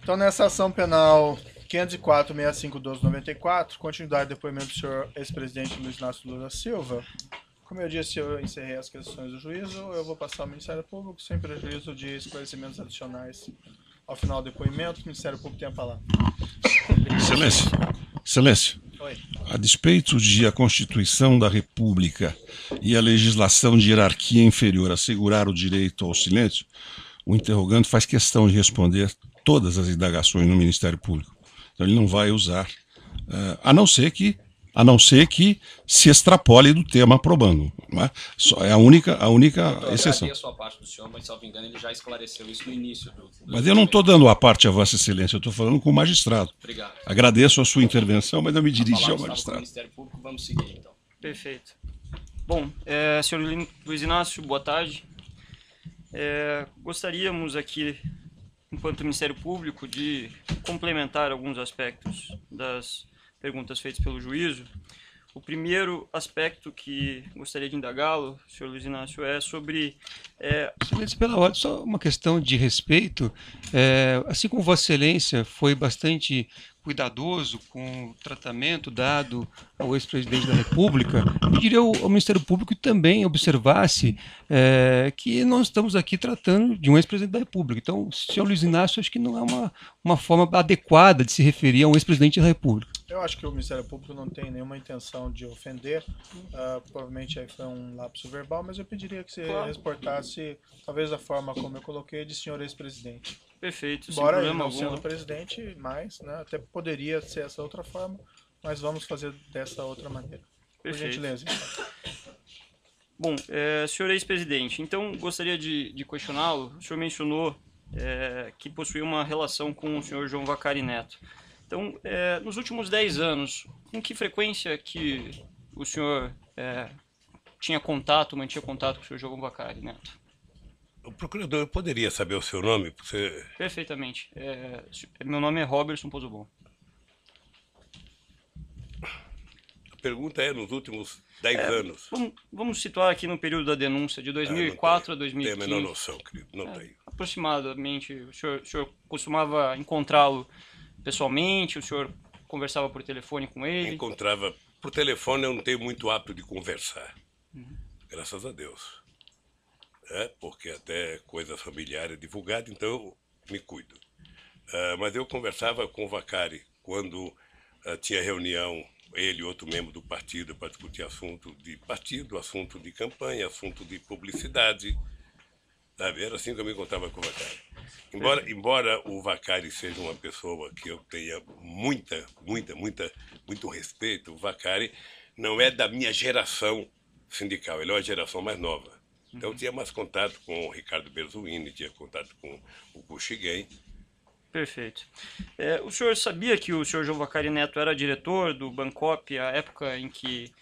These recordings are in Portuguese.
Então, nessa ação penal 504-65-12-94, continuidade do depoimento do senhor ex-presidente Luiz Inácio Lula da Silva, como eu disse, eu encerrei as questões do juízo, eu vou passar ao Ministério Público sem prejuízo de esclarecimentos adicionais. Ao final do depoimento, o Ministério Público tem a palavra. Excelência, Excelência, Oi. a despeito de a Constituição da República e a legislação de hierarquia inferior assegurar o direito ao silêncio, o interrogante faz questão de responder todas as indagações no Ministério Público. Então ele não vai usar, a não ser que se extrapole do tema probando. Não é? É a única exceção. Eu agradeço a parte do senhor, mas, salvo engano, ele já esclareceu isso no início. Mas eu não estou dando a parte a Vossa Excelência, eu estou falando com o magistrado. Obrigado. Agradeço a sua intervenção, mas eu me dirigi ao Com o magistrado. Ministério Público, vamos seguir, então. Perfeito. Bom, senhor Luiz Inácio, boa tarde. Gostaríamos aqui, enquanto Ministério Público, de complementar alguns aspectos das perguntas feitas pelo juízo. O primeiro aspecto que gostaria de indagá-lo, senhor Luiz Inácio, é sobre... Excelência, pela ordem, só uma questão de respeito. Assim como Vossa Excelência foi bastante cuidadoso com o tratamento dado ao ex-presidente da República, eu diria ao Ministério Público que também observasse que nós estamos aqui tratando de um ex-presidente da República. Então, senhor Luiz Inácio, acho que não é uma forma adequada de se referir a um ex-presidente da República. Eu acho que o Ministério Público não tem nenhuma intenção de ofender, provavelmente aí foi um lapso verbal, mas eu pediria que você reportasse, talvez da forma como eu coloquei, de senhor ex-presidente. Perfeito, sem Embora ele problema não algum. sendo presidente, mas né, até poderia ser essa outra forma, mas vamos fazer dessa outra maneira. Por Perfeito. gentileza. Bom, senhor ex-presidente, então gostaria de questioná-lo. O senhor mencionou que possuía uma relação com o senhor João Vacari Neto. Então, nos últimos 10 anos, com que frequência que o senhor mantinha contato com o senhor João Vacari Neto? O procurador, eu poderia saber o seu nome? Você... Perfeitamente. Meu nome é Robertson Pozobon. A pergunta é nos últimos 10 anos. Vamos situar aqui no período da denúncia, de 2004 a 2015. Tenho a menor noção, querido. Não tenho. Aproximadamente. O senhor costumava encontrá-lo pessoalmente? O senhor conversava por telefone com ele? Encontrava por telefone, eu não tenho muito hábito de conversar. Graças a Deus. Porque até coisa familiar é divulgada, então eu me cuido. Mas eu conversava com o Vacari quando tinha reunião, ele e outro membro do partido, para discutir assunto de partido, assunto de campanha, assunto de publicidade. Sabe? Era assim que eu me encontrava com o Vacari. Embora o Vacari seja uma pessoa que eu tenha muito respeito, o Vacari não é da minha geração sindical, ele é uma geração mais nova. Então eu tinha mais contato com o Ricardo Berzuini, tinha contato com o Kuchiguen. Perfeito. O senhor sabia que o senhor João Vacari Neto era diretor do Bancop à época em que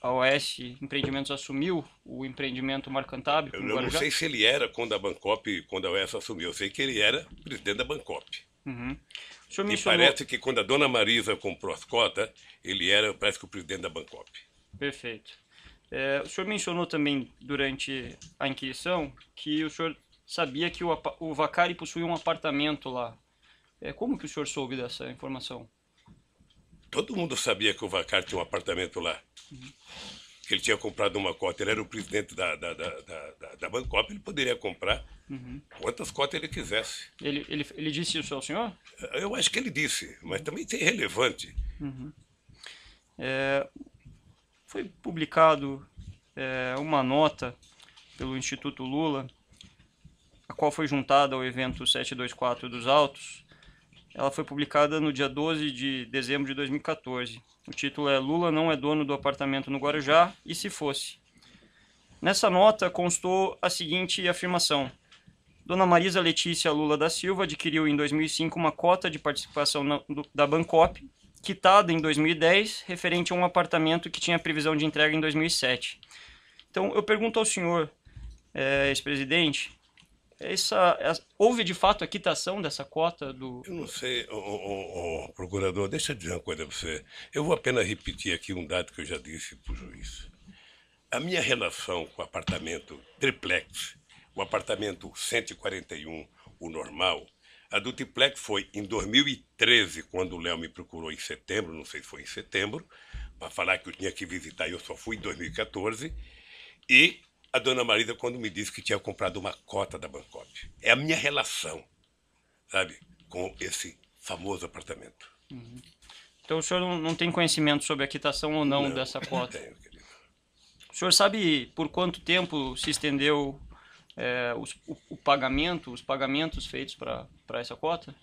a OS Empreendimentos assumiu o empreendimento Marcantábrico no Guarujá? Eu não sei se ele era quando a OS assumiu, eu sei que ele era presidente da Bancop. Uhum. O senhor E mencionou... parece que quando a dona Marisa comprou as cotas, ele era, parece que, o presidente da Bancop. Perfeito. O senhor mencionou também, durante a inquisição, que o senhor sabia que o Vacari possuía um apartamento lá. Como que o senhor soube dessa informação? Todo mundo sabia que o Vacari tinha um apartamento lá. Que ele tinha comprado uma cota. Ele era o presidente da Bancop, ele poderia comprar quantas cotas ele quisesse. Ele disse isso ao senhor? Eu acho que ele disse, mas também isso é irrelevante. Foi publicado uma nota pelo Instituto Lula, a qual foi juntada ao evento 724 dos Autos. Ela foi publicada no dia 12 de dezembro de 2014. O título é Lula não é dono do apartamento no Guarujá, e se fosse? Nessa nota constou a seguinte afirmação. Dona Marisa Letícia Lula da Silva adquiriu em 2005 uma cota de participação da Bancop, quitada em 2010, referente a um apartamento que tinha previsão de entrega em 2007. Então, eu pergunto ao senhor, ex-presidente, houve de fato a quitação dessa cota do... Eu não sei, procurador, deixa eu dizer uma coisa para você. Eu vou apenas repetir aqui um dado que eu já disse para o juiz. A minha relação com o apartamento triplex, o apartamento 141, o normal, A do triplex foi em 2013, quando o Léo me procurou em setembro, não sei se foi em setembro, para falar que eu tinha que visitar, e eu só fui em 2014. E a dona Marisa, quando me disse que tinha comprado uma cota da Bancop. É a minha relação, sabe, com esse famoso apartamento. Então o senhor não tem conhecimento sobre a quitação ou não dessa cota? Não tenho, querido. O senhor sabe por quanto tempo se estendeu o pagamento, os pagamentos feitos para essa cota?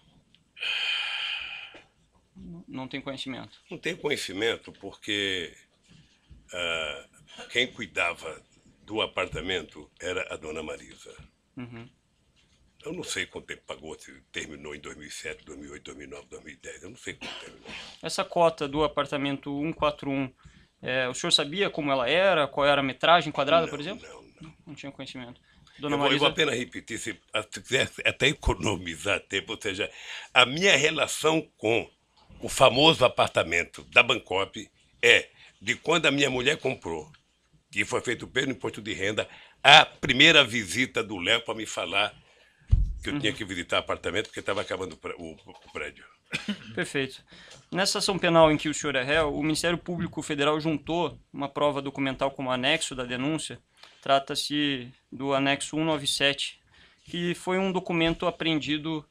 Não tem conhecimento. Não tenho conhecimento porque quem cuidava do apartamento era a dona Marisa. Eu não sei quanto tempo pagou, se terminou em 2007, 2008, 2009, 2010. Eu não sei quanto terminou. Essa cota do apartamento 141, o senhor sabia como ela era? Qual era a metragem quadrada, por exemplo? Não tinha conhecimento. Dona Marisa... Eu vou apenas repetir, se quiser até economizar tempo, ou seja, a minha relação com o famoso apartamento da Bancop é de quando a minha mulher comprou, que foi feito pelo imposto de renda, a primeira visita do Léo para me falar que eu tinha que visitar o apartamento porque estava acabando o prédio. Perfeito. Nessa ação penal em que o senhor é réu, o Ministério Público Federal juntou uma prova documental como anexo da denúncia. Trata-se do anexo 197, que foi um documento apreendido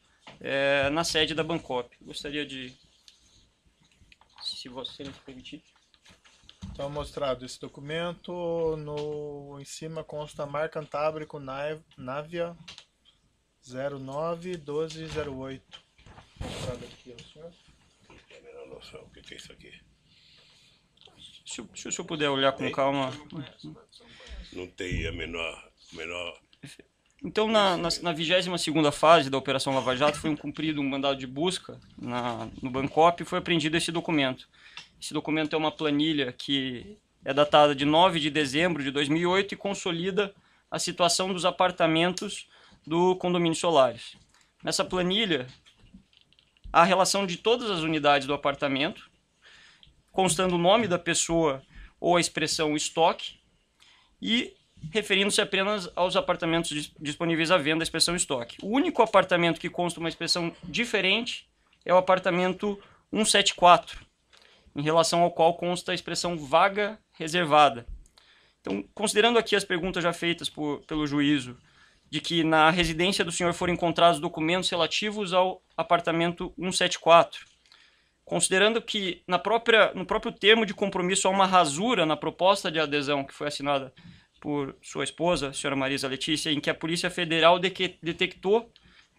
na sede da Bancop. Gostaria de, se você me permitir. Então, mostrado esse documento, em cima consta a marca Cantábrico Navia 091208. Mostrado aqui ao senhor. Não tenho a menor noção o que é isso aqui. Se o senhor puder olhar com calma. Não tenho a menor... Então, na 22ª fase da Operação Lava Jato, foi cumprido um mandado de busca no Bancop e foi apreendido esse documento. Esse documento é uma planilha que é datada de 9 de dezembro de 2008 e consolida a situação dos apartamentos do condomínio Solares. Nessa planilha, há a relação de todas as unidades do apartamento, constando o nome da pessoa ou a expressão estoque, e referindo-se apenas aos apartamentos disponíveis à venda, a expressão estoque. O único apartamento que consta uma expressão diferente é o apartamento 174, em relação ao qual consta a expressão vaga reservada. Então, considerando aqui as perguntas já feitas pelo juízo, de que na residência do senhor foram encontrados documentos relativos ao apartamento 174, considerando que no próprio termo de compromisso há uma rasura na proposta de adesão que foi assinada por sua esposa, a senhora Marisa Letícia, em que a Polícia Federal detectou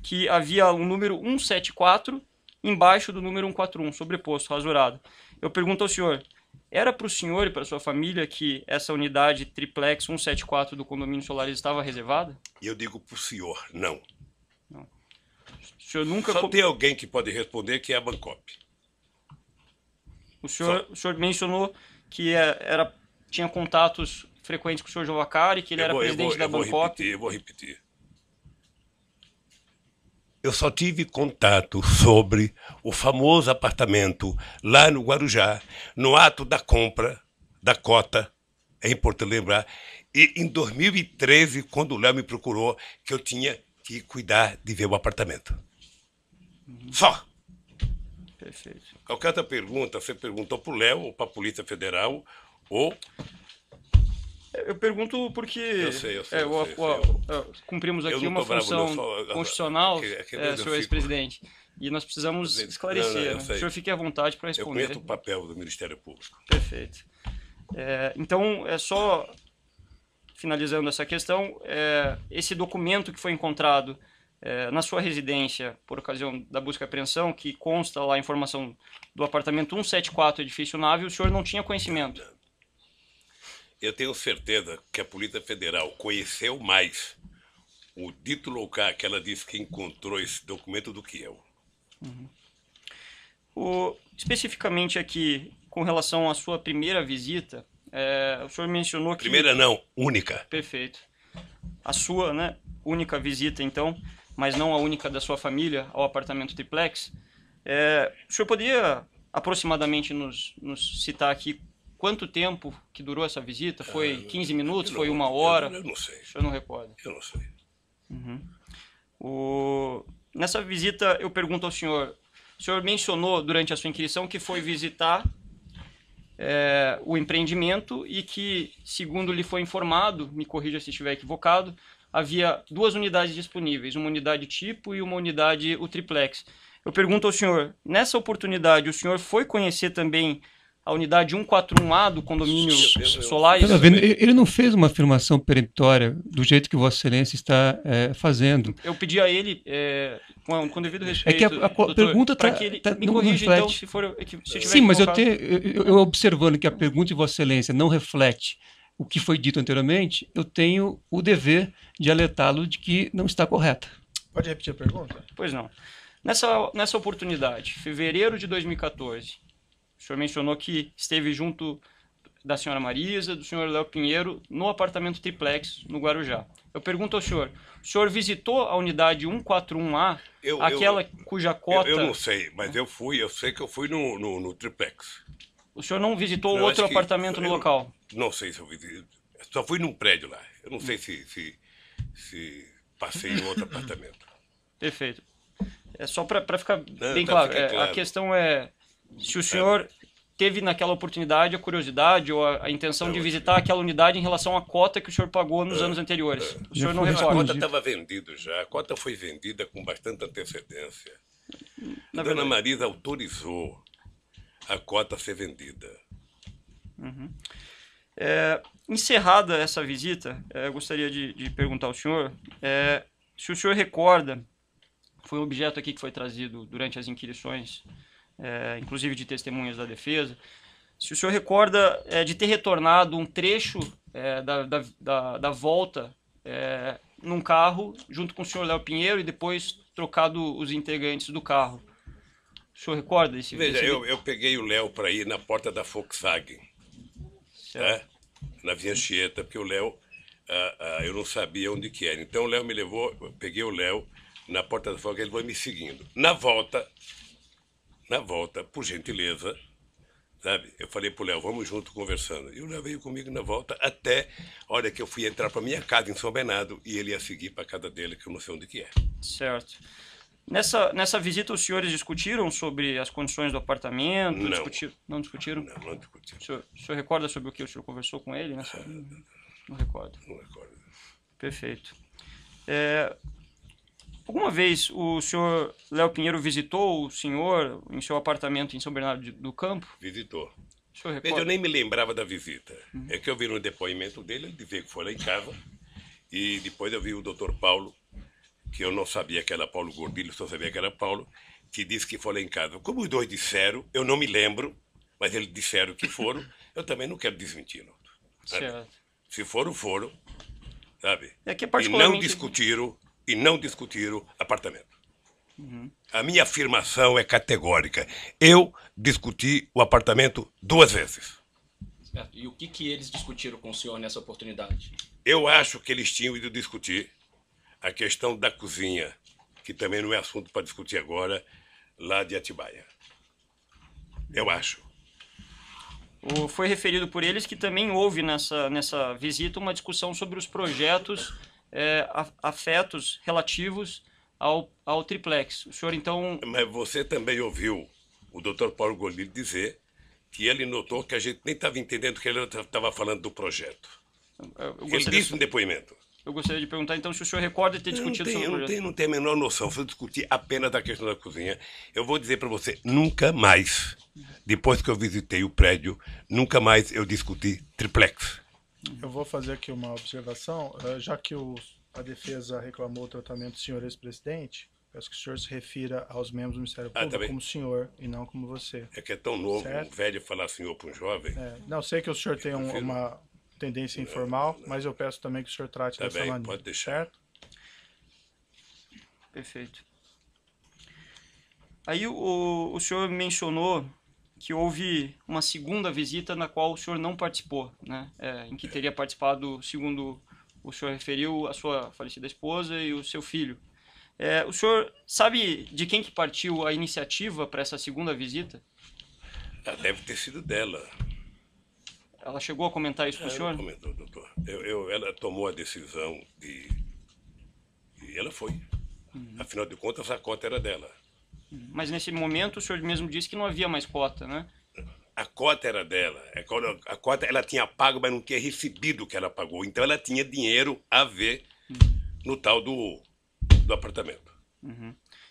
que havia um número 174 embaixo do número 141, sobreposto, rasurado. Eu pergunto ao senhor, era para o senhor e para a sua família que essa unidade triplex 174 do condomínio Solares estava reservada? E eu digo para o senhor, não. O senhor nunca... Só tem alguém que pode responder, que é a Bancop. O senhor mencionou que tinha contatos frequentes com o senhor Jovacari, que ele era presidente da Bancop. Eu vou repetir. Eu só tive contato sobre o famoso apartamento lá no Guarujá, no ato da compra da cota, é importante lembrar, e em 2013, quando o Léo me procurou, que eu tinha que cuidar de ver o apartamento. Só. Perfeito. Qualquer outra pergunta, você perguntou para o Léo, ou para a Polícia Federal, ou... Eu pergunto porque Eu sei. cumprimos aqui uma função constitucional, senhor ex-presidente, e nós precisamos esclarecer. Não, né? O senhor fique à vontade para Eu responder. conheço o papel do Ministério Público. Perfeito. Então, só finalizando essa questão, esse documento que foi encontrado na sua residência por ocasião da busca e apreensão, que consta lá a informação do apartamento 174, edifício Nave, o senhor não tinha conhecimento? Eu tenho certeza que a Polícia Federal conheceu mais o dito local que ela disse que encontrou esse documento do que eu. Especificamente aqui, com relação à sua primeira visita, o senhor mencionou que... Primeira não, única. Perfeito. A sua, né, única visita, então, mas não a única da sua família ao apartamento triplex. O senhor poderia aproximadamente nos citar aqui quanto tempo que durou essa visita? Foi 15 minutos? Foi 1 hora? Eu não sei. O senhor não recorda? Eu não sei. nessa visita eu pergunto ao senhor, o senhor mencionou durante a sua inquirição que foi visitar o empreendimento e que, segundo lhe foi informado, me corrija se estiver equivocado, havia 2 unidades disponíveis, uma unidade tipo e uma unidade o triplex. Eu pergunto ao senhor, nessa oportunidade, o senhor foi conhecer também a unidade 141A do condomínio Solares? Tá vendo? Ele não fez uma afirmação peremptória do jeito que Vossa Excelência está fazendo. Eu pedi a ele, com devido respeito, É que a doutor, pergunta para que ele me não corrija, reflete. então, se tiver Sim, mas eu equivocado. observando que a pergunta de Vossa Excelência não reflete o que foi dito anteriormente, eu tenho o dever de alertá-lo de que não está correta. Pode repetir a pergunta? Pois não. Nessa oportunidade, fevereiro de 2014, o senhor mencionou que esteve junto da senhora Marisa, do senhor Léo Pinheiro, no apartamento triplex, no Guarujá. Eu pergunto ao senhor, o senhor visitou a unidade 141A, aquela cuja cota... Eu não sei, mas eu sei que eu fui no triplex. O senhor não visitou Eu outro acho que- apartamento no eu local? Não sei se eu visitei. Só fui num prédio lá. Eu não sei se passei em outro apartamento. Perfeito. É só para ficar bem tá, claro. fica claro. A questão é se o senhor teve naquela oportunidade a curiosidade ou a intenção de visitar aquela unidade em relação à cota que o senhor pagou nos anos anteriores. O senhor não fui A recorda. cota estava vendida já. A cota foi vendida com bastante antecedência. Na A dona verdade. Marisa autorizou a cota a ser vendida. Encerrada essa visita, eu gostaria de perguntar ao senhor se o senhor recorda, foi um objeto aqui que foi trazido durante as inquirições, inclusive de testemunhas da defesa, se o senhor recorda de ter retornado um trecho da volta num carro junto com o senhor Léo Pinheiro e depois trocado os integrantes do carro. O senhor recorda esse Veja, esse- eu peguei o Léo para ir na porta da Volkswagen, Certo. tá? Na Via Anchieta, porque o Léo, eu não sabia onde que era. Então o Léo me levou, eu peguei o Léo na porta da Volkswagen, ele foi me seguindo. Na volta, por gentileza, sabe? Eu falei pro Léo, vamos junto conversando. E o Léo veio comigo na volta até a hora que eu fui entrar para minha casa em São Bernardo e ele ia seguir para a casa dele, que eu não sei onde que é. Certo. Nessa visita, os senhores discutiram sobre as condições do apartamento? Não. Não discutiram? Não discutiu. O senhor recorda sobre o que o senhor conversou com ele? Não recordo. Não recordo. Perfeito. Alguma vez o senhor Léo Pinheiro visitou o senhor em seu apartamento em São Bernardo do Campo? Visitou. O senhor Veja, eu recorda? nem me lembrava da visita. É que eu vi no depoimento dele, ele dizia que foi lá em casa. E depois eu vi o doutor Paulo, que eu não sabia que era Paulo Gordilho, só sabia que era Paulo, que disse que foi lá em casa. Como os dois disseram, eu não me lembro, mas eles disseram que foram, eu também não quero desmenti-lo. Certo. Se foram, foram, sabe? É que E não particularmente... discutiram apartamento. A minha afirmação é categórica. Eu discuti o apartamento 2 vezes. Certo. E o que eles discutiram com o senhor nessa oportunidade? Eu acho que eles tinham ido discutir a questão da cozinha, que também não é assunto para discutir agora, lá de Atibaia. Eu acho. Foi referido por eles que também houve nessa visita uma discussão sobre os projetos afetos relativos ao triplex. O senhor, então... Mas você também ouviu o doutor Paulo Gordilho dizer que ele notou que a gente nem estava entendendo que ele estava falando do projeto. Ele disse no depoimento. Eu gostaria de perguntar, então, se o senhor recorda de ter discutido sobre o projeto. Eu não tenho a menor noção. Se eu discutir apenas da questão da cozinha, eu vou dizer para você, nunca mais, depois que eu visitei o prédio, nunca mais eu discuti triplex. Eu vou fazer aqui uma observação. Já que a defesa reclamou o tratamento do senhor ex-presidente, peço que o senhor se refira aos membros do Ministério Público tá bem. como senhor e não como você. É que é tão novo, Certo. um velho falar senhor para um jovem. Não, sei que o senhor tem prefiro- uma tendência informal, mas eu peço também que o senhor trate Tá dessa bem, maneira. pode deixar. Certo? Perfeito. Aí o senhor mencionou que houve uma segunda visita na qual o senhor não participou, né? Em que teria participado, segundo o senhor referiu, a sua falecida esposa e o seu filho. O senhor sabe de quem que partiu a iniciativa para essa segunda visita? Deve ter sido dela. Ela chegou a comentar isso com o Ela senhor? comentou, doutor. Ela tomou a decisão de... E ela foi. Afinal de contas, a cota era dela. Mas nesse momento o senhor mesmo disse que não havia mais cota, né? A cota era dela. A cota ela tinha pago, mas não tinha recebido o que ela pagou. Então ela tinha dinheiro a ver no tal do apartamento.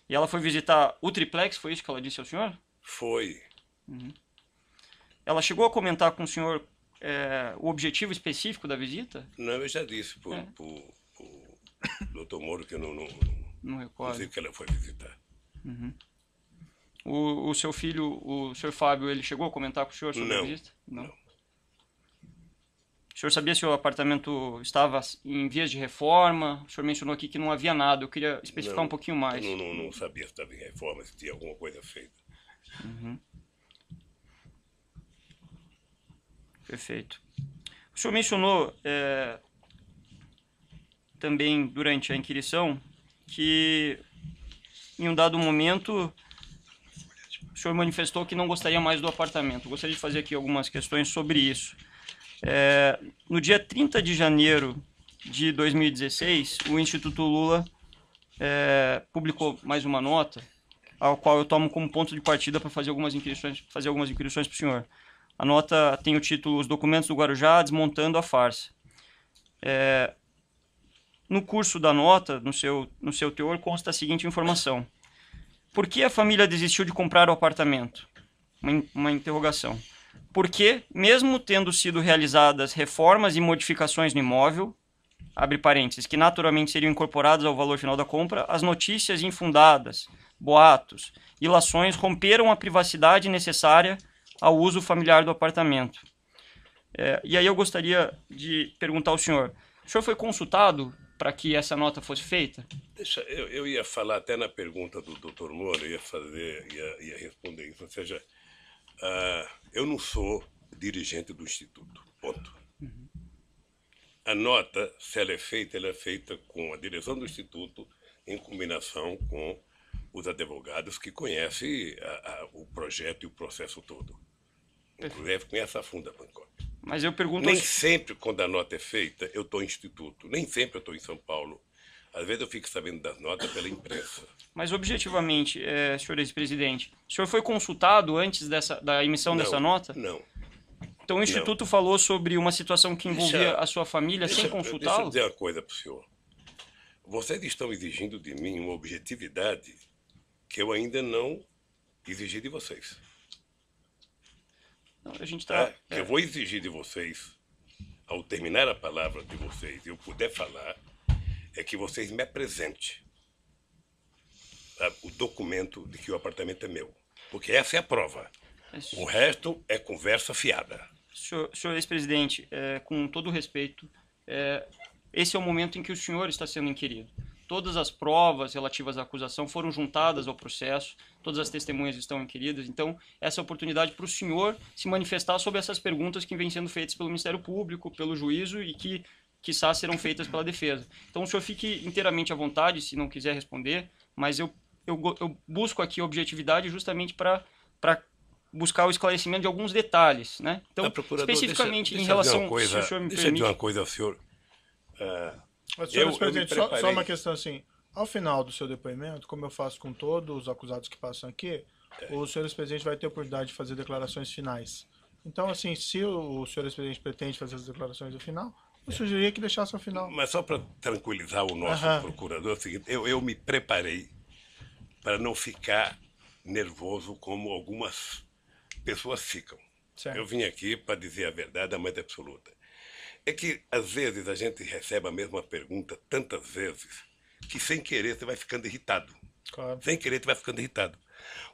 E ela foi visitar o triplex, foi isso que ela disse ao senhor? Foi. Ela chegou a comentar com o senhor o objetivo específico da visita? Não, eu já disse pro Dr. Moro que eu não Não recordo. sei que ela foi visitar. O seu filho, o senhor Fábio, ele chegou a comentar com o senhor sobre a Não, visita? não. O senhor sabia se o apartamento estava em vias de reforma? O senhor mencionou aqui que não havia nada. Eu queria especificar um pouquinho mais. Eu não sabia se estava em reforma, se tinha alguma coisa feita. Perfeito. O senhor mencionou também durante a inquirição que em um dado momento o senhor manifestou que não gostaria mais do apartamento. Eu gostaria de fazer aqui algumas questões sobre isso. No dia 30 de janeiro de 2016, o Instituto Lula publicou mais uma nota, ao qual eu tomo como ponto de partida para fazer algumas inquirições para o senhor. A nota tem o título Os Documentos do Guarujá Desmontando a Farsa. No curso da nota, no seu teor, consta a seguinte informação. Por que a família desistiu de comprar o apartamento? Uma interrogação. Porque, mesmo tendo sido realizadas reformas e modificações no imóvel, abre parênteses, que naturalmente seriam incorporadas ao valor final da compra, as notícias infundadas, boatos, ilações romperam a privacidade necessária ao uso familiar do apartamento. E aí eu gostaria de perguntar ao senhor, o senhor foi consultado para que essa nota fosse feita? Eu ia falar até na pergunta do Dr. Moro, ia responder isso. Ou seja, eu não sou dirigente do Instituto, ponto. A nota, se ela é feita com a direção do Instituto, em combinação com os advogados que conhecem o projeto e o processo todo. Inclusive conhece a fundo a Pancop. Mas eu pergunto... Nem sempre, quando a nota é feita, eu estou em Instituto. Nem sempre eu estou em São Paulo. Às vezes eu fico sabendo das notas pela imprensa. Mas objetivamente, senhor ex-presidente, o senhor foi consultado antes da emissão dessa nota? Não. Então o Instituto falou sobre uma situação que envolvia a sua família sem consultá-lo? Deixa eu dizer uma coisa para o senhor. Vocês estão exigindo de mim uma objetividade que eu ainda não exigi de vocês. Não, a gente está... Que eu vou exigir de vocês, ao terminar a palavra de vocês, e eu puder falar, é que vocês me apresentem o documento de que o apartamento é meu. Porque essa é a prova. O resto é conversa fiada. Senhor ex-presidente, com todo o respeito, esse é o momento em que o senhor está sendo inquirido. Todas as provas relativas à acusação foram juntadas ao processo, todas as testemunhas estão inquiridas, então essa é a oportunidade para o senhor se manifestar sobre essas perguntas que vêm sendo feitas pelo Ministério Público, pelo juízo e que, quiçá, serão feitas pela defesa. Então o senhor fique inteiramente à vontade, se não quiser responder, mas eu busco aqui objetividade justamente para buscar o esclarecimento de alguns detalhes, né? Então, especificamente em relação... Deixa eu dizer uma coisa ao senhor. Mas, senhor presidente, só uma questão assim. Ao final do seu depoimento, como eu faço com todos os acusados que passam aqui, o senhor ex-presidente vai ter a oportunidade de fazer declarações finais. Então, assim, se o senhor ex-presidente pretende fazer as declarações no final, eu sugeriria que deixasse ao final. Mas só para tranquilizar o nosso procurador, é o seguinte, eu me preparei para não ficar nervoso como algumas pessoas ficam. Certo. Eu vim aqui para dizer a verdade, a mais absoluta. É que, às vezes, a gente recebe a mesma pergunta tantas vezes que, sem querer, você vai ficando irritado. Claro. Sem querer, você vai ficando irritado.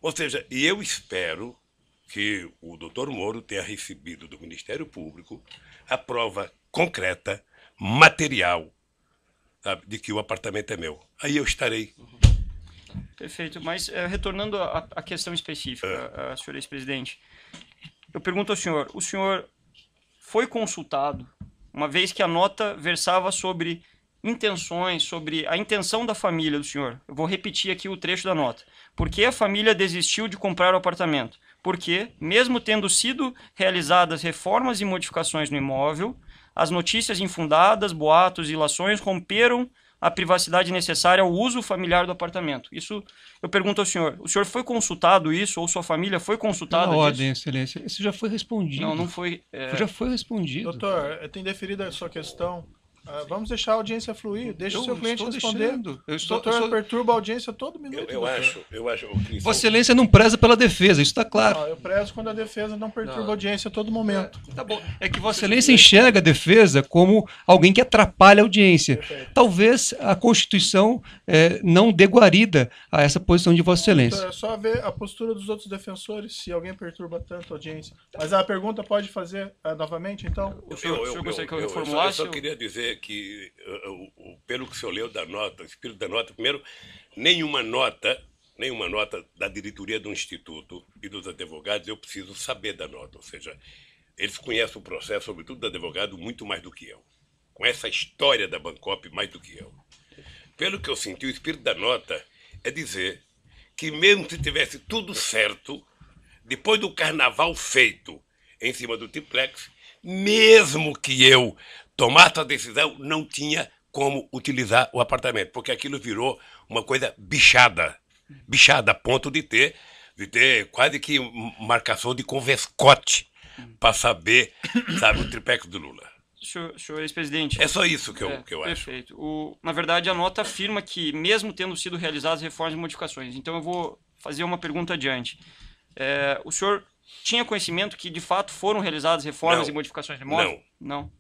Ou seja, e eu espero que o Dr. Moro tenha recebido do Ministério Público a prova concreta, material, sabe, de que o apartamento é meu. Aí eu estarei. Perfeito. Mas, retornando à questão específica, senhor ex-presidente, eu pergunto ao senhor, o senhor foi consultado, uma vez que a nota versava sobre intenções, sobre a intenção da família do senhor. Eu vou repetir aqui o trecho da nota. Por que a família desistiu de comprar o apartamento? Porque, mesmo tendo sido realizadas reformas e modificações no imóvel, as notícias infundadas, boatos e ilações romperam a privacidade necessária ao uso familiar do apartamento. Isso eu pergunto ao senhor. O senhor foi consultado isso, ou sua família foi consultada Pela disso? ordem, excelência. Isso já foi respondido. Não, não foi. Já foi respondido. Doutor, tem deferido a sua questão. Vamos deixar a audiência fluir. Deixa o seu cliente responder. O doutor perturba a audiência todo minuto. Eu acho, Cris, Vossa Excelência não preza pela defesa, isso está claro. Não, eu prezo quando a defesa não perturba a audiência a todo momento. Tá bom. É que Vossa Excelência enxerga a defesa como alguém que atrapalha a audiência. Perfeito. Talvez a Constituição não dê guarida a essa posição de Vossa Excelência. Doutor, é só ver a postura dos outros defensores, se alguém perturba tanto a audiência. Mas a pergunta pode fazer novamente, então? O senhor gostaria que eu reformulasse? Eu só queria dizer que, pelo que o senhor leu da nota, o espírito da nota, primeiro, nenhuma nota da diretoria do Instituto e dos advogados eu preciso saber da nota. Ou seja, eles conhecem o processo, sobretudo do advogado, muito mais do que eu. Com essa história da Bancop, mais do que eu. Pelo que eu senti, o espírito da nota é dizer que mesmo se tivesse tudo certo, depois do carnaval feito em cima do triplex, mesmo que eu tomasse a decisão, não tinha como utilizar o apartamento, porque aquilo virou uma coisa bichada a ponto de ter quase que marcação de converscote para saber, sabe, o triplex do Lula. Senhor ex-presidente. É só isso que eu acho. Perfeito. Na verdade, a nota afirma que, mesmo tendo sido realizadas reformas e modificações, então eu vou fazer uma pergunta adiante. O senhor tinha conhecimento que, de fato, foram realizadas reformas e modificações de imóvel? Não.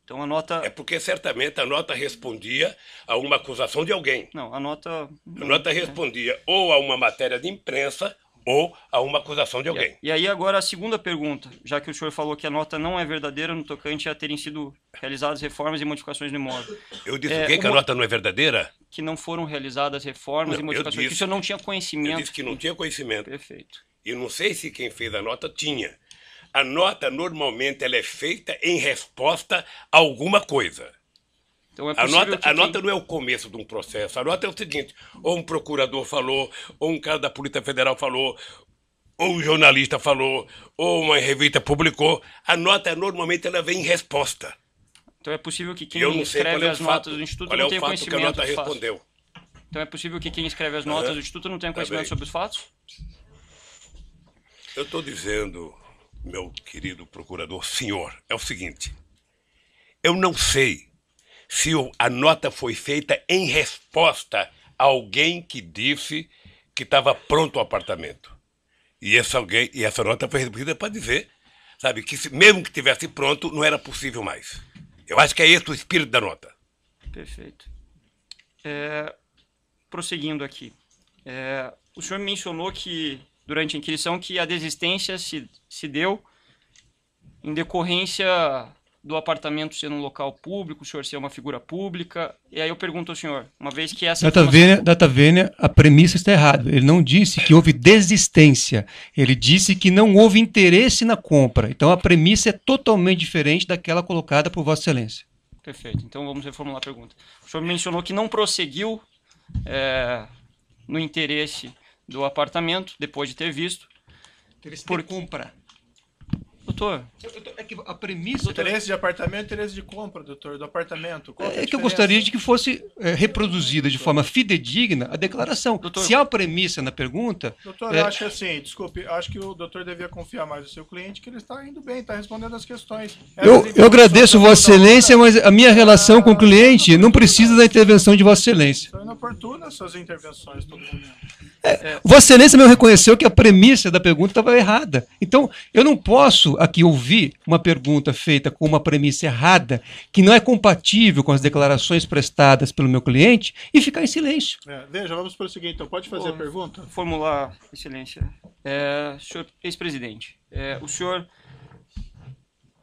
Então a nota... É porque certamente a nota respondia a uma acusação de alguém. Não, a nota... A nota respondia ou a uma matéria de imprensa ou a uma acusação de alguém. E aí agora a segunda pergunta, já que o senhor falou que a nota não é verdadeira no tocante a terem sido realizadas reformas e modificações no imóvel. Eu disse o quê? Que a nota não é verdadeira? Que não foram realizadas reformas e modificações, que o senhor não tinha conhecimento. Eu disse que não tinha conhecimento. Perfeito. E não sei se quem fez a nota tinha. A nota, normalmente, ela é feita em resposta a alguma coisa. Então A nota não é o começo de um processo. A nota é o seguinte, ou um procurador falou, ou um cara da Polícia Federal falou, ou um jornalista falou, ou uma revista publicou. A nota, normalmente, ela vem em resposta. Então é possível que quem escreve as notas do Instituto não tenha conhecimento que a nota dos respondeu. fatos. Então é possível que quem escreve as notas do Instituto não tenha conhecimento sobre os fatos? Eu estou dizendo, meu querido procurador, senhor, é o seguinte. Eu não sei se a nota foi feita em resposta a alguém que disse que estava pronto o apartamento. E essa nota foi recebida para dizer, sabe, que mesmo que tivesse pronto, não era possível mais. Eu acho que é esse o espírito da nota. Perfeito. Prosseguindo aqui. O senhor mencionou que, durante a inquirição, que a desistência se deu em decorrência do apartamento ser um local público, o senhor ser uma figura pública. E aí eu pergunto ao senhor, uma vez que essa... Data vênia, a premissa está errada. Ele não disse que houve desistência. Ele disse que não houve interesse na compra. Então a premissa é totalmente diferente daquela colocada por Vossa Excelência. Perfeito. Então vamos reformular a pergunta. O senhor mencionou que não prosseguiu no interesse do apartamento, depois de ter visto. Interesse por compra. Doutor, é que a premissa... Interesse de apartamento, interesse de compra, doutor, do apartamento. Qual É que eu gostaria de que fosse reproduzida de forma fidedigna a declaração. Doutor, se há uma premissa na pergunta... Doutor, eu acho assim, desculpe, acho que o doutor devia confiar mais no seu cliente, que ele está indo bem, está respondendo as questões. Eu agradeço Vossa Excelência, mas a minha relação com o cliente não precisa da intervenção de Vossa Excelência. São inoportunas suas intervenções todo momento. Vossa Excelência mesmo reconheceu que a premissa da pergunta estava errada. Então, eu não posso aqui ouvir uma pergunta feita com uma premissa errada, que não é compatível com as declarações prestadas pelo meu cliente, e ficar em silêncio. Veja, vamos prosseguir então. Pode fazer a pergunta? Formular, Excelência. Senhor ex-presidente, o senhor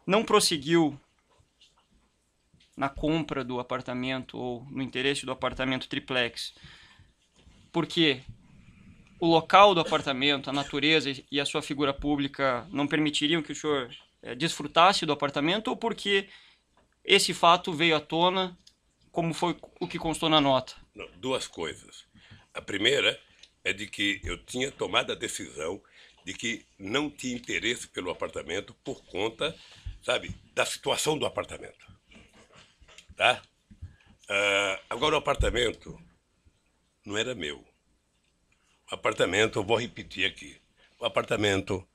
não prosseguiu na compra do apartamento ou no interesse do apartamento triplex, porque o local do apartamento, a natureza e a sua figura pública não permitiriam que o senhor desfrutasse do apartamento, ou porque esse fato veio à tona, como foi o que constou na nota? Não, duas coisas. A primeira é de que eu tinha tomado a decisão de que não tinha interesse pelo apartamento por conta, sabe, da situação do apartamento. Tá? Agora, o apartamento não era meu. O apartamento, eu vou repetir aqui. O apartamento,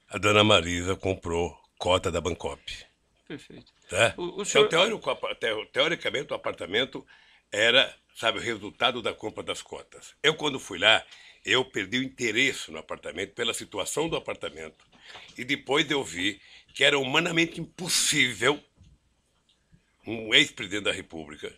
a dona Marisa comprou cota da Bancop. Perfeito. Tá? O senhor... Teoricamente, o apartamento era, sabe, o resultado da compra das cotas. Eu, quando fui lá, eu perdi o interesse no apartamento pela situação do apartamento. E depois eu vi que era humanamente impossível um ex-presidente da República,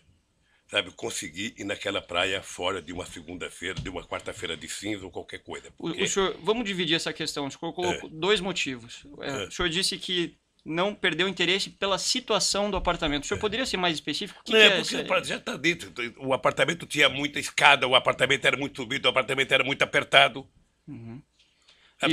sabe, conseguir ir naquela praia fora de uma segunda-feira, de uma quarta-feira de cinza ou qualquer coisa. Porque... O senhor, vamos dividir essa questão. O senhor colocou dois motivos. O senhor disse que não perdeu interesse pela situação do apartamento. O senhor poderia ser mais específico? Porque já está dito. O apartamento tinha muita escada, o apartamento era muito subido, o apartamento era muito apertado.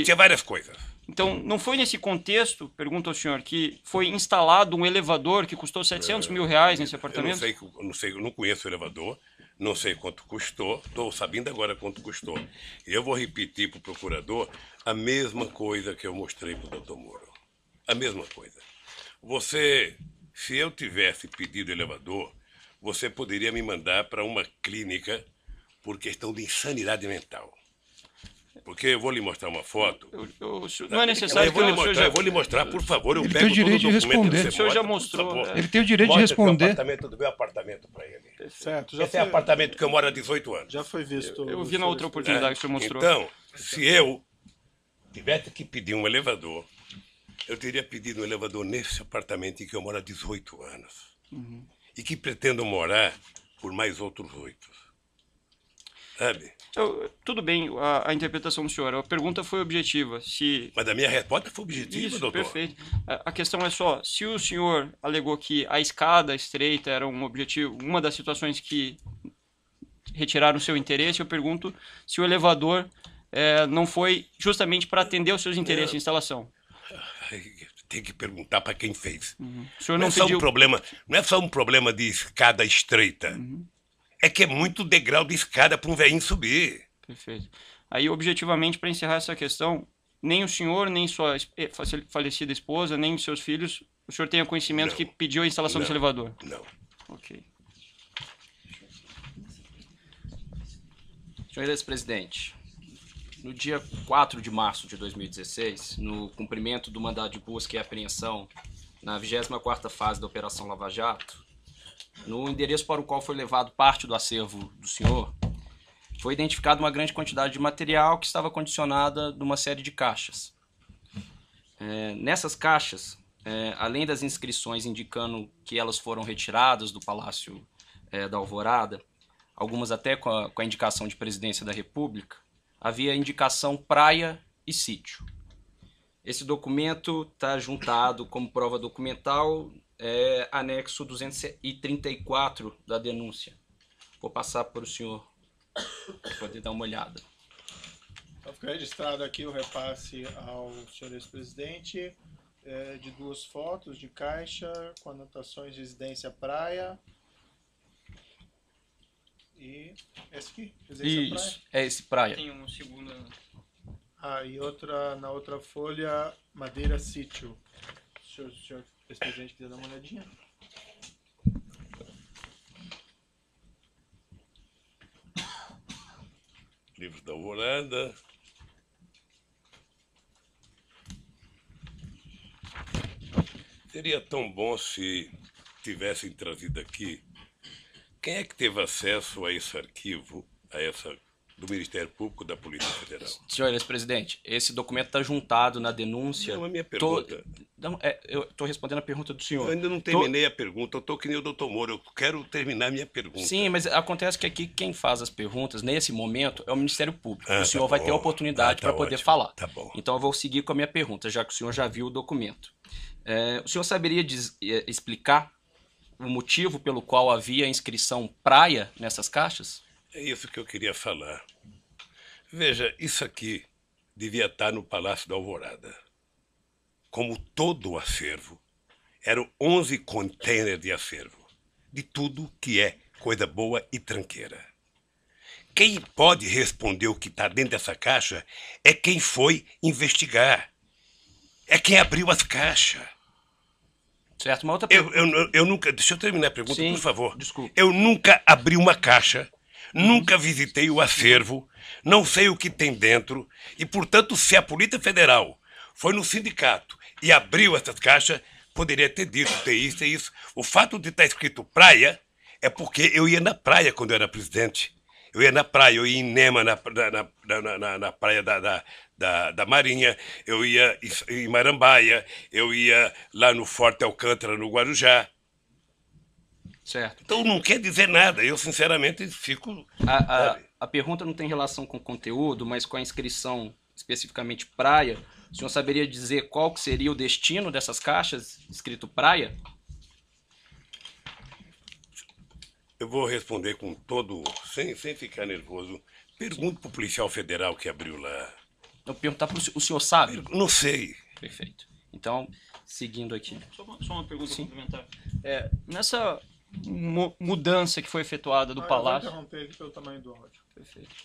Tinha várias coisas. Então, não foi nesse contexto, pergunto ao senhor, que foi instalado um elevador que custou 700 mil reais nesse apartamento? Eu não conheço o elevador, não sei quanto custou, estou sabendo agora quanto custou. E eu vou repetir para o procurador a mesma coisa que eu mostrei para o doutor Moro. A mesma coisa. Se eu tivesse pedido elevador, você poderia me mandar para uma clínica por questão de insanidade mental. Porque eu vou lhe mostrar uma foto. Não é necessário que eu vou lhe mostrar, por favor. Eu Ele pego tem o direito todo o de documento responder. que O senhor já mostra, mostrou. por favor. Ele tem o direito de Mostra responder. do meu apartamento para ele. Certo, Esse é o apartamento que eu moro há 18 anos. já foi visto. Eu vi na outra oportunidade que o senhor mostrou. Então, se eu tivesse que pedir um elevador, eu teria pedido um elevador nesse apartamento em que eu moro há 18 anos. E que pretendo morar por mais outros 8. Sabe? Tudo bem, a interpretação do senhor. A pergunta foi objetiva. Mas a minha resposta foi objetiva, Isso, doutor. perfeito. A questão é só, se o senhor alegou que a escada estreita era um objetivo, uma das situações que retiraram o seu interesse, eu pergunto se o elevador não foi justamente para atender os seus interesses de instalação. Tem que perguntar para quem fez. O senhor Não não pediu... é só um problema de escada estreita. É que é muito degrau de escada para um velhinho subir. Perfeito. Aí, objetivamente, para encerrar essa questão, nem o senhor, nem sua falecida esposa, nem os seus filhos, o senhor tenha conhecimento que pediu a instalação desse elevador? Não. Ok. Senhor ex-presidente, no dia 4 de março de 2016, no cumprimento do mandado de busca e apreensão na 24ª fase da Operação Lava Jato, no endereço para o qual foi levado parte do acervo do senhor, foi identificada uma grande quantidade de material que estava condicionada numa série de caixas. Nessas caixas, além das inscrições indicando que elas foram retiradas do Palácio da Alvorada, algumas até com a indicação de Presidência da República, havia indicação praia e sítio. Esse documento está juntado como prova documental, anexo 234 da denúncia. Vou passar para o senhor poder dar uma olhada. Então, fica registrado aqui o repasse ao senhor ex-presidente de 2 fotos de caixa com anotações de residência praia. E esse aqui, residência praia. Isso, é esse praia. Tem um segundo... E na outra folha, madeira sítio. Se o senhor ex-presidente quiser dar uma olhadinha. Livro da Alvorada. Seria tão bom se tivessem trazido aqui. Quem é que teve acesso a esse arquivo, do Ministério Público da Polícia Federal? Senhor ex-presidente, esse documento está juntado na denúncia. Não, a minha pergunta. Eu estou respondendo a pergunta do senhor. Eu ainda não terminei a pergunta, eu estou que nem o doutor Moro, eu quero terminar a minha pergunta. Sim, mas acontece que aqui quem faz as perguntas, nesse momento, é o Ministério Público. O senhor vai ter a bom. oportunidade Tá para poder ótimo. falar. Tá bom. Então eu vou seguir com a minha pergunta, já que o senhor já viu o documento. O senhor saberia explicar o motivo pelo qual havia a inscrição praia nessas caixas? É isso que eu queria falar. Veja, isso aqui devia estar no Palácio da Alvorada. Como todo o acervo, eram 11 containers de acervo, de tudo que é coisa boa e tranqueira. Quem pode responder o que está dentro dessa caixa é quem foi investigar. É quem abriu as caixas. Certo, uma outra pergunta. Eu nunca... Deixa eu terminar a pergunta, Sim, por favor. desculpe. Eu nunca abri uma caixa, nunca visitei o acervo, não sei o que tem dentro, e, portanto, se a Polícia Federal foi no sindicato e abriu essas caixas, poderia ter dito, ter isso e isso. O fato de estar escrito praia é porque eu ia na praia quando eu era presidente. Eu ia na praia, eu ia em Nema, na praia da Marinha, eu ia em Marambaia, eu ia lá no Forte Alcântara, no Guarujá. Certo. Então não quer dizer nada, eu sinceramente fico... A pergunta não tem relação com o conteúdo, mas com a inscrição especificamente praia. O senhor saberia dizer qual que seria o destino dessas caixas escrito praia? Eu vou responder com todo... sem ficar nervoso. Pergunte para o policial federal que abriu lá. Eu vou perguntar para o senhor sabe? Não sei. Perfeito. Então, seguindo aqui. Só uma pergunta complementar. Nessa mudança que foi efetuada do Eu vou Palácio... interromper aqui pelo tamanho do áudio. Perfeito.